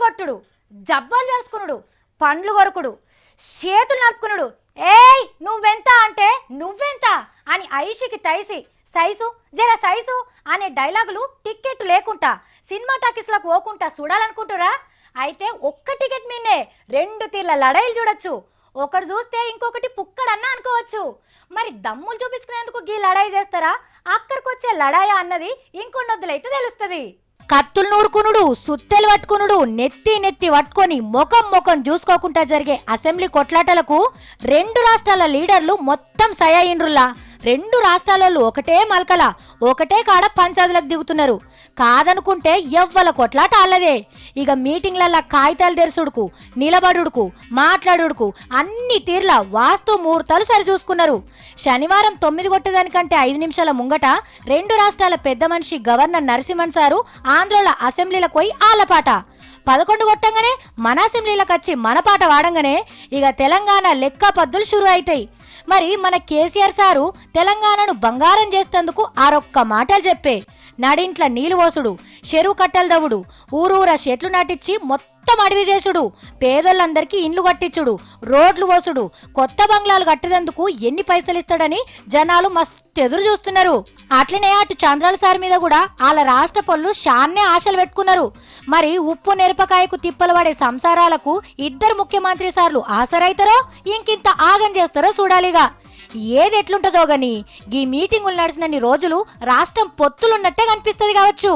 కొట్టుడు, జబ్బలు చేసుకునుడు, పండ్లు కొరుకుడు, చేతులు నలుపుకునుడు. ఏయ్ నువ్వెంత అంటే నువ్వెంత అని ఐషికి తైసి సైసు జర సైసు అనే డైలాగులు టికెట్ లేకుండా సినిమా టాకీస్లకు పోకుండా చూడాలనుకుంటురా? అయితే ఒక్క టికెట్ మీనే 2 తీర్ల లడాయిలు చూడొచ్చు. ఒకటి చూస్తే ఇంకొకటి పుక్కడన్నా అనుకోవచ్చు. మరి దమ్ములు చూపించుకునేందుకు గీ లడాయి చేస్తారా, అక్కడికొచ్చే లడాయా అన్నది ఇంకొన్నొద్దులైతే తెలుస్తుంది. కత్తులు నూరుకునుడు, సుత్తెలు పట్టుకునుడు, నెత్తి పట్టుకొని ముఖం చూసుకోకుండా జరిగే అసెంబ్లీ కొట్లాటలకు 2 రాష్ట్రాల లీడర్లు మొత్తం సయాయిండ్రుల్లా. 2 రాష్ట్రాలలో ఒకటే మల్కల ఒకటే కాడ పంచాదులకు దిగుతున్నారు. కాదనుకుంటే ఎవ్వల కొట్లాట అల్లదే. ఇక మీటింగ్లల్లా కాగితాలు తెరుసుడుకు, నిలబడుడుకు, మాట్లాడుడుకు అన్ని తీర్ల వాస్తు ముహూర్తాలు సరి చూసుకున్నారు. శనివారం 9 కొట్టేదానికంటే 5 నిమిషాల ముంగట 2 రాష్ట్రాల పెద్ద మనిషి గవర్నర్ నరసింహన్ సారు ఆంధ్రోల అసెంబ్లీలకు పోయి ఆలపాట. 11 కొట్టంగానే మన అసెంబ్లీలకు వచ్చి మన పాట వాడంగానే ఇక తెలంగాణ లెక్క పద్దులు షురు అవుతాయి. మరి మన కేసీఆర్ సారు తెలంగాణను బంగారం చేసేందుకు ఆరొక్క మాటలు చెప్పే నడింట్ల నీళ్లు పోసుడు, చెరువు కట్టెలు దవ్వుడు, ఊరూర చెట్లు నాటిచ్చి మొత్తం అడవి చేసుడు, పేదోళ్ళందరికీ ఇండ్లు కట్టించుడు, రోడ్లు పోసుడు, కొత్త బంగ్లాలు కట్టేందుకు ఎన్ని పైసలు ఇస్తాడని జనాలు మస్తు ఎదురు చూస్తున్నారు. అట్లనే అటు చంద్రాల సార్ మీద కూడా వాళ్ళ రాష్ట్ర పనులు షాన్నే ఆశలు పెట్టుకున్నారు. మరి ఉప్పు నెరపకాయకు తిప్పలు పడే సంసారాలకు 2 ముఖ్యమంత్రి సార్లు ఆసరైతారో ఇంకింత ఆగం చేస్తారో చూడాలిగా. ఏది ఎట్లుంటదో గాని ఈ మీటింగులు నడిచినన్ని రోజులు రాష్ట్రం పొత్తులున్నట్టే కనిపిస్తుంది కావచ్చు.